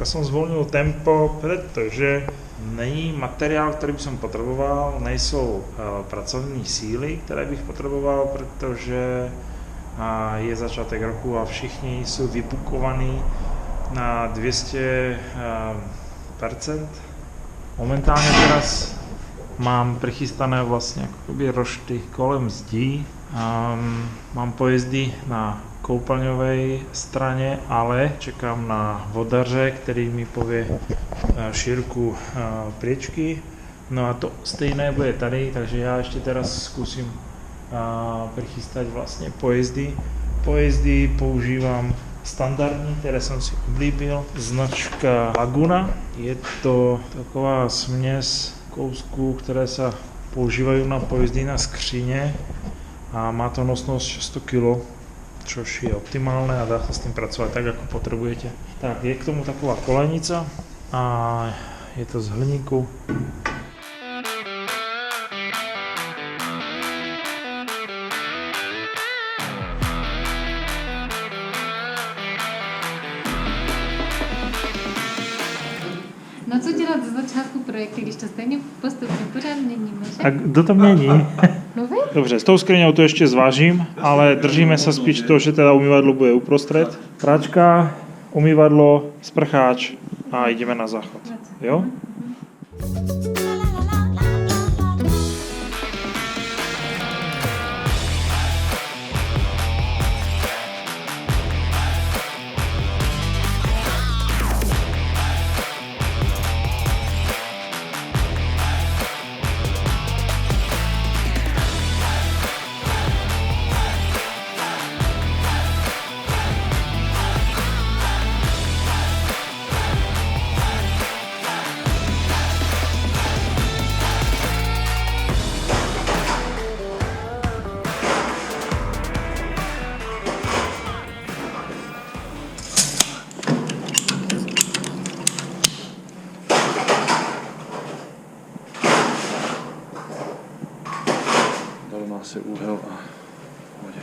som zvolnil tempo, pretože není materiál, ktorý by som potreboval, nejsou pracovní síly, které bych potřeboval, protože je začátek roku a všichni jsou vybukovaní na 200%. Momentálně teraz mám prichystané vlastně jakoby rošty kolem zdí. Mám pojezdy na koupelňovej straně, ale čekám na vodaře, který mi povie šírku priečky. No a to stejné bude tady, takže já ještě teraz zkusím prichystať vlastně pojezdy. Pojezdy používám standardní, které jsem si oblíbil, značka Laguna. Je to taková směs kousků, které se používají na pojezdy na skříně a má to nosnost 600 kg, což je optimálné a dá se s tím pracovat tak, jako potřebujete. Tak, je k tomu taková kolejnica a je to z hliníku. No co dělat ze začátku projektu, když to stejně postupně pořád měníme, že? A kdo to mění? No vy? Dobře, s tou skriňou to ještě zvážím, ale držíme se spíš to, že teda umývadlo bude uprostřed. Práčka, umývadlo, sprcháč a jdeme na záchod. Jo? Má se úhel a vodě.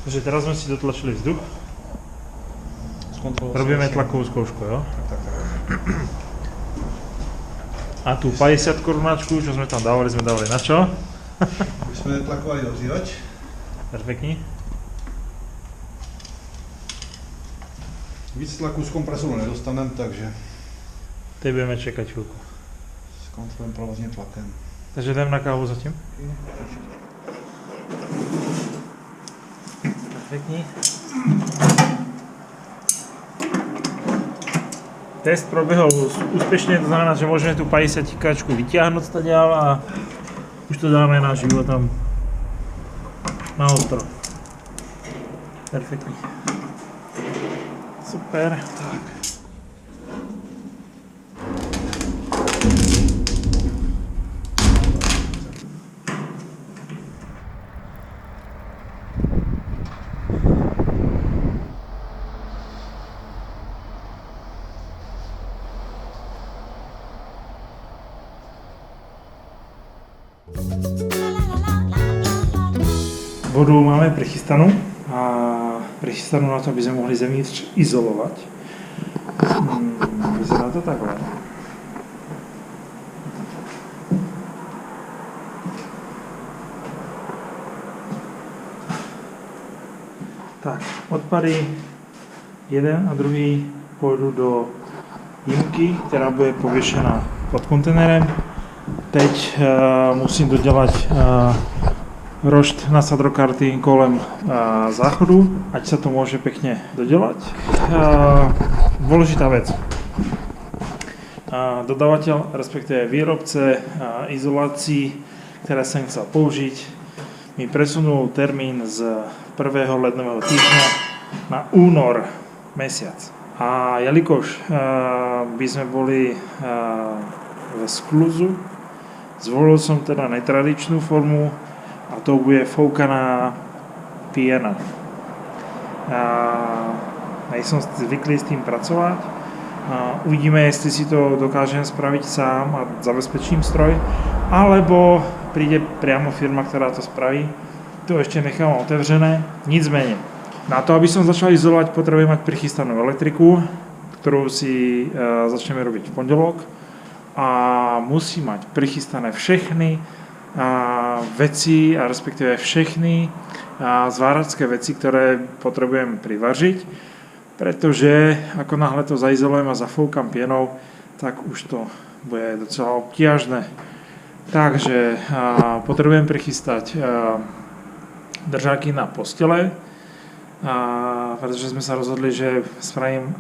Takže teraz sme si dotlačili vzduch. Robíme tlakovú skúšku, jo? Tak. A tú 50 korunáčku, čo sme tam dávali, na čo? My sme netlakovali ozývač. Perfektní. Víc tlaku z kompresoru nedostanem, takže Teď budeme čekať chvíľku. zkontrolujem provozně tlakem. Takže jdem na kávu zatím. Perfektní. Test proběhl úspěšně, to znamená, že můžeme tu 50 kačku vyťahnout stadiaľ a už to dáme na živo tam na ostro. Perfektní. Super. Tak. Vodu máme prichystanú a prichystanú na to, aby sme mohli zevnitř izolovať. Vyzerá to takhle. Tak, odpady jeden a druhý pôjdu do jímky, která bude pověšená pod kontejnerem. Teď musím dodělat rošt na sadrokarty kolem záchodu, ať sa to môže pekne dodelať. Dôležitá vec. Dodávateľ, respektíve výrobce izolácií, ktoré som chcel použiť, mi presunul termín z 1. lednového týždňa na únor mesiac. A jelikož by sme boli v skluzu, zvolil som teda netradičnú formu, a to bude foukaná piena. Nejsem zvyklý s tým pracovať. Uvidíme, jestli si to dokážem spraviť sám a zabezpečím stroj, alebo príde priamo firma, ktorá to spraví. To ešte nechám otevřené. Nicméně, na to, aby som začal izolovať, potrebujem mať prichystanú elektriku, ktorú si začneme robiť v pondelok. A musím mať prichystané všechny veci a respektíve všechny zváračské veci, ktoré potrebujem privažiť, pretože ako náhle to zaizolujem a zafoukam pienou, tak už to bude docela obťažné. Takže potrebujem prichystať držáky na postele, pretože sme sa rozhodli, že spravím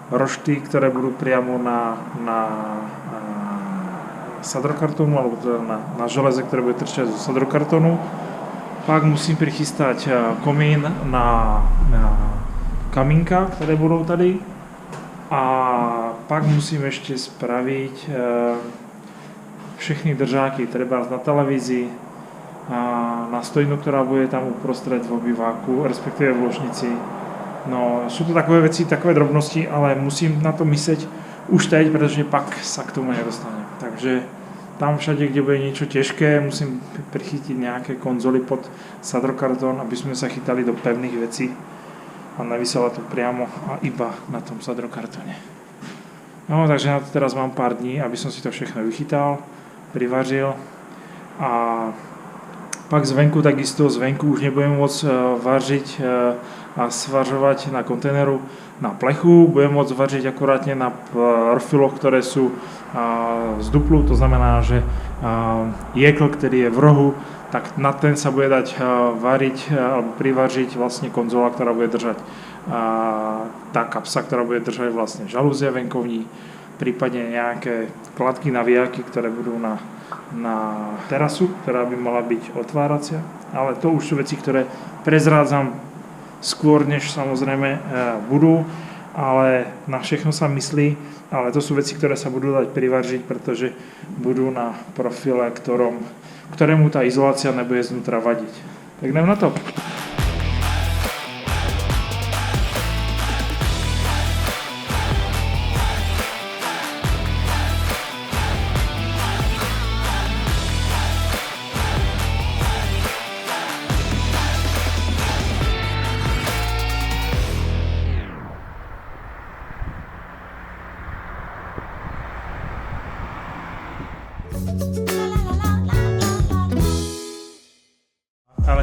rošty, ktoré budú priamo na sadrokartónu, alebo teda na železe, ktoré bude trčať zo sadrokartónu. Pak musím prichystať komín na kamínka, ktoré budú tady. A pak musím ešte spraviť všechny držáky, treba na televízii, na stojnu, ktorá bude tam uprostred v obýváku, respektíve v ložnici. No, sú to takové veci, takové drobnosti, ale musím na to mysleť už teď, pretože pak sa k tomu nedostanem. Takže tam všade, kde bude niečo ťažké, musím prichytiť nejaké konzoly pod sadrokartón, aby sme sa chytali do pevných vecí a navisela to priamo a iba na tom sadrokartóne. No, takže na to teraz mám pár dní, aby som si to všechno vychytal, privařil a pak zvenku, takisto zvenku už nebudem môcť vařiť a svařovať na kontejneru na plechu, budem môcť vařiť akurátne na profiloch, ktoré sú z duplu, to znamená, že jekl, ktorý je v rohu, tak na ten sa bude dať variť alebo privažiť vlastne konzola, ktorá bude držať tá kapsa, ktorá bude držať vlastne žalúzie venkovní, prípadne nejaké kladky navijaky, ktoré budú na terasu, ktorá by mala byť otváracia, ale to už sú veci, ktoré prezrádzam skôr, než samozrejme budú, ale na všechno sa myslí, ale to sú veci, ktoré sa budú dať privaržiť, pretože budú na profile, ktorému tá izolácia nebude znútra vadiť. Tak idem na to.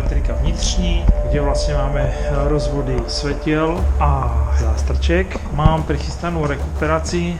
elektrika vnitřní, kde vlastně máme rozvody světěl a zástrček. Mám přichystanou rekuperaci.